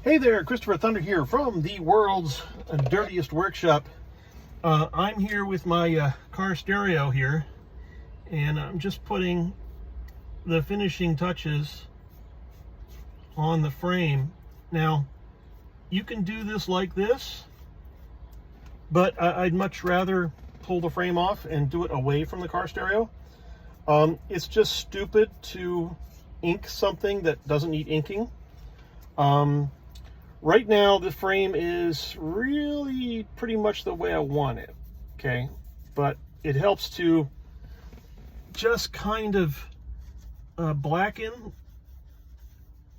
Hey there, Christopher Thunder here from the world's dirtiest workshop. I'm here with my car stereo here, and I'm just putting the finishing touches on the frame. Now, you can do this like this, but I'd much rather pull the frame off and do it away from the car stereo. It's just stupid to ink something that doesn't need inking. Right now, the frame is really pretty much the way I want it, okay? But it helps to just kind of blacken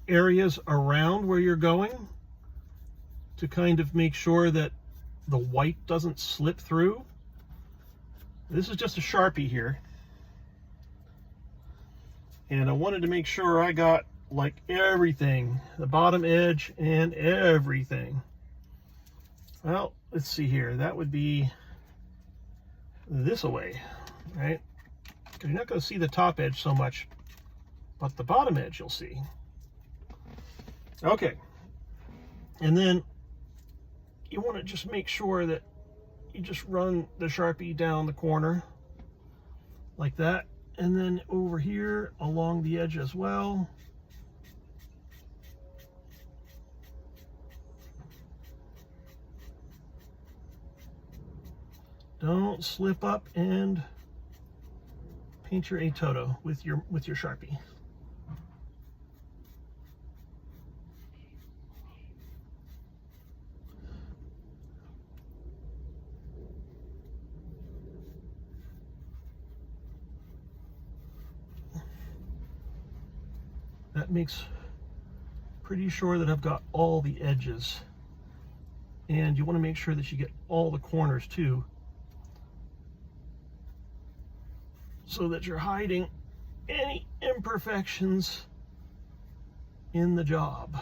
areas around where you're going to kind of make sure that the white doesn't slip through. This is just a Sharpie here. And I wanted to make sure I got like everything, the bottom edge and everything. Well, let's see here. That would be this away, right? Because you're not going to see the top edge so much, but the bottom edge you'll see. Okay. And then you want to just make sure that you just run the Sharpie down the corner like that. And then over here along the edge as well. Don't slip up and paint your Atoto with your Sharpie. That makes pretty sure that I've got all the edges. And you want to make sure that you get all the corners too, so that you're hiding any imperfections in the job.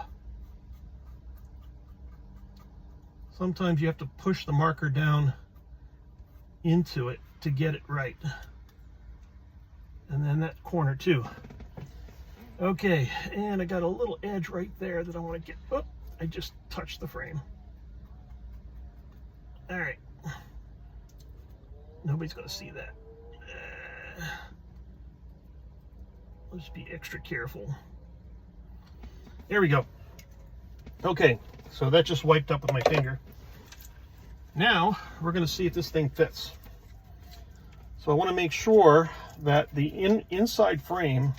Sometimes you have to push the marker down into it to get it right. And then that corner too. Okay, and I got a little edge right there that I want to get. Oh, I just touched the frame. All right. Nobody's going to see that. Let's be extra careful. There we go. Okay, so that just wiped up with my finger. Now we're going to see if this thing fits. So I want to make sure that the inside frame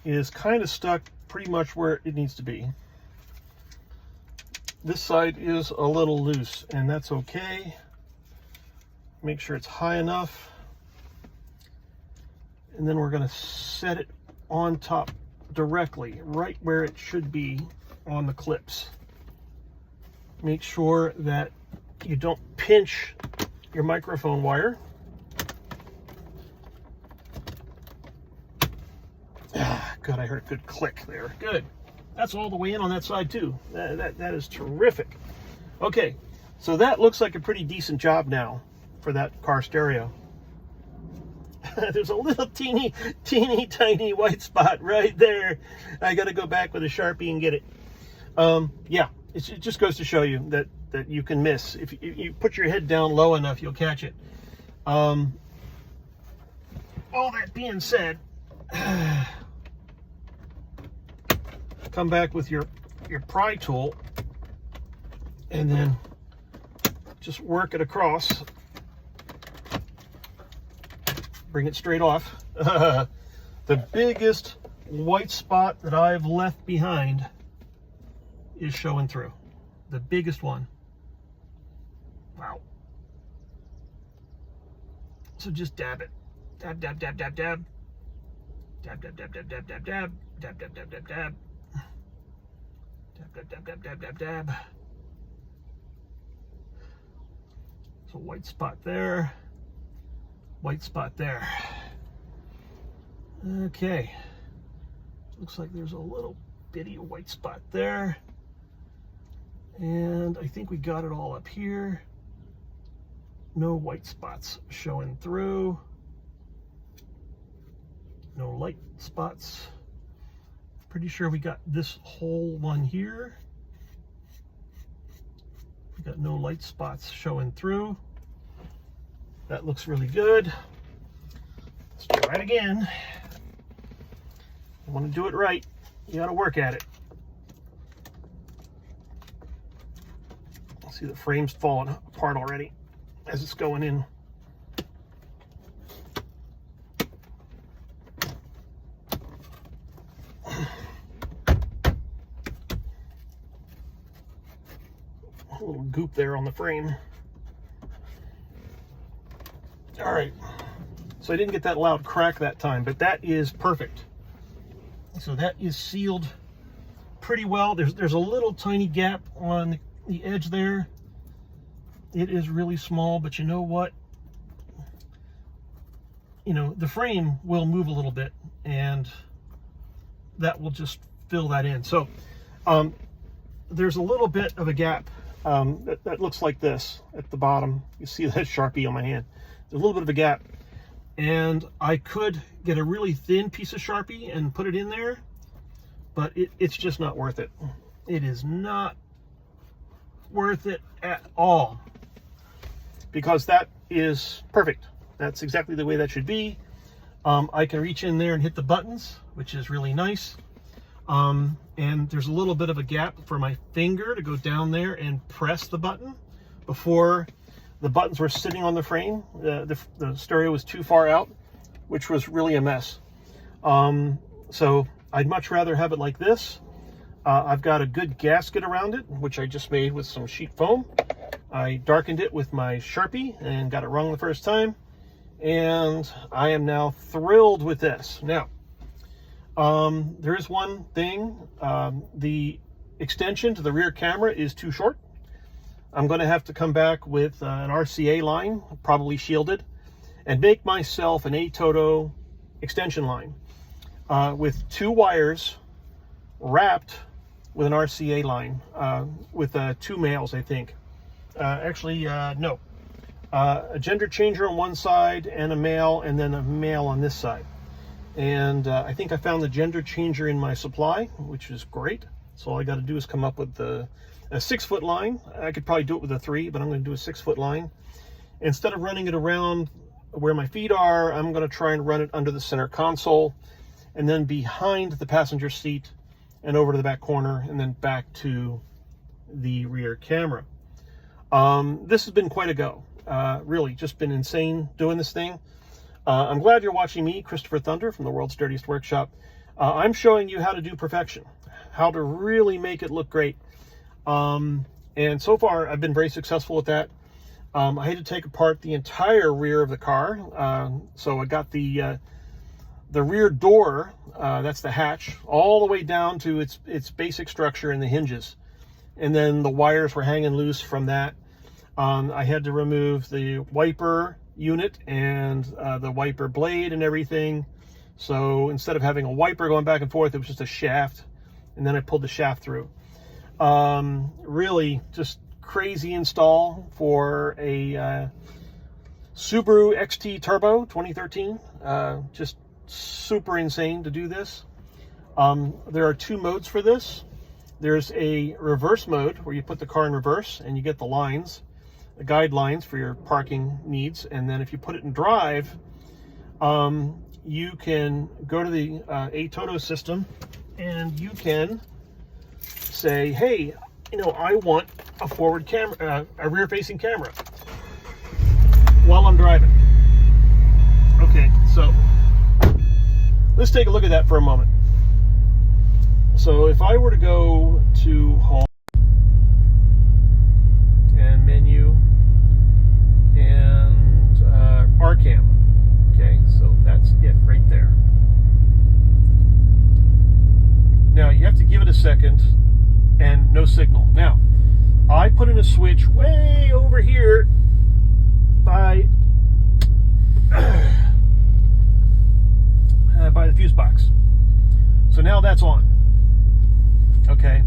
is kind of stuck pretty much where it needs to be. This side is a little loose, and that's okay. Make sure it's high enough. And then we're going to set it on top directly, right where it should be on the clips. Make sure that you don't pinch your microphone wire. Good, I heard a good click there. Good. That's all the way in on that side too. That is terrific. Okay, so that looks like a pretty decent job now for that car stereo. There's a little teeny tiny white spot right there. I got to go back with a Sharpie and get it. Yeah, it just goes to show you that you can miss. If you put your head down low enough, you'll catch it. All that being said, come back with your pry tool and then just work it across. Bring it straight off. The biggest white spot that I've left behind is showing through. The biggest one. Wow. So just dab it. Dab, dab, dab, dab, dab. Dab, dab, dab, dab, dab, dab, dab. Dab, dab, dab, dab, dab. Dab, dab, dab, dab, dab, dab. So white spot there. White spot there. Okay. Looks like there's a little bitty white spot there. And I think we got it all up here. No white spots showing through. No light spots. Pretty sure we got this whole one here. We got no light spots showing through. That looks really good. Let's try it again. You want to do it right, you got to work at it. See, the frame's falling apart already as it's going in. A little goop there on the frame. All right, so I didn't get that loud crack that time, but that is perfect. So that is sealed pretty well. There's a little tiny gap on the edge there. It is really small, but you know what? You know, the frame will move a little bit, and that will just fill that in. So there's a little bit of a gap that looks like this at the bottom. You see that Sharpie on my hand. There's a little bit of a gap, and I could get a really thin piece of Sharpie and put it in there, but it's just not worth it. It is not worth it at all, because that is perfect. That's exactly the way that should be. I can reach in there and hit the buttons, which is really nice. And there's a little bit of a gap for my finger to go down there and press the button. Before, the buttons were sitting on the frame. The stereo was too far out, which was really a mess. So I'd much rather have it like this. I've got a good gasket around it, which I just made with some sheet foam. I darkened it with my Sharpie and got it wrong the first time. And I am now thrilled with this. Now, there is one thing. The extension to the rear camera is too short. I'm going to have to come back with an RCA line, probably shielded, and make myself an Atoto extension line with 2 wires wrapped with an RCA line with 2 males, I think. No. A gender changer on one side and a male, and then a male on this side. And I think I found the gender changer in my supply, which is great. So all I got to do is come up with a 6-foot line. I could probably do it with a 3, but I'm going to do a 6-foot line. Instead of running it around where my feet are, I'm going to try and run it under the center console, and then behind the passenger seat and over to the back corner, and then back to the rear camera. This has been quite a go. Really just been insane doing this thing. I'm glad you're watching me, Christopher Thunder from the World's Dirtiest Workshop. I'm showing you how to do perfection, how to really make it look great. And so far I've been very successful with that. I had to take apart the entire rear of the car. So I got the rear door, that's the hatch, all the way down to its basic structure and the hinges. And then the wires were hanging loose from that. I had to remove the wiper unit and the wiper blade and everything. So instead of having a wiper going back and forth, it was just a shaft, and then I pulled the shaft through. Really just crazy install for a Subaru XT Turbo 2013. Just super insane to do this. There are 2 modes for this. There's a reverse mode where you put the car in reverse and you get the lines, the guidelines for your parking needs. And then if you put it in drive, you can go to the Atoto system and you can say, hey, you know, I want a forward camera, a rear facing camera while I'm driving. Okay, so let's take a look at that for a moment. So if I were to go to home and menu and RCam, okay, so that's it right there. Now you have to give it a second and no signal. Now I put in a switch way over here by the fuse box. So now that's on. Okay.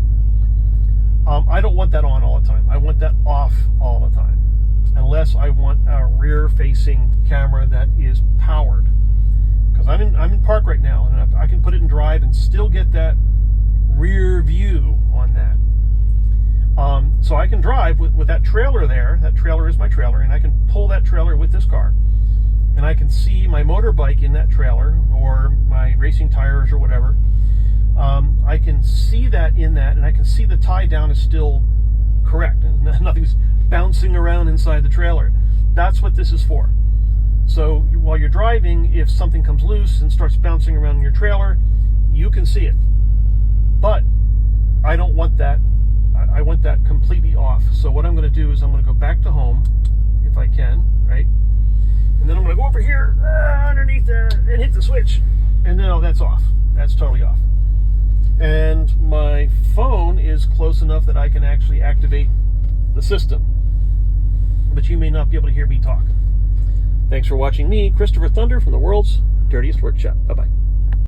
I don't want that on all the time. I want that off all the time, unless I want a rear-facing camera that is powered. Because I'm in park right now, and I can put it in drive and still get that rear view on that. So I can drive with that trailer there. That trailer is my trailer, and I can pull that trailer with this car, and I can see my motorbike in that trailer, or my racing tires or whatever. I can see that in that, and I can see the tie down is still correct, and nothing's bouncing around inside the trailer. That's what this is for. So while you're driving, if something comes loose and starts bouncing around in your trailer, you can see it. But I don't want that. I want that completely off. So what I'm going to do is I'm going to go back to home, if I can, right? And then I'm going to go over here underneath there and hit the switch. And now that's off. That's totally off. And my phone is close enough that I can actually activate the system. But you may not be able to hear me talk. Thanks for watching me, Christopher Thunder, from the world's dirtiest workshop. Bye-bye.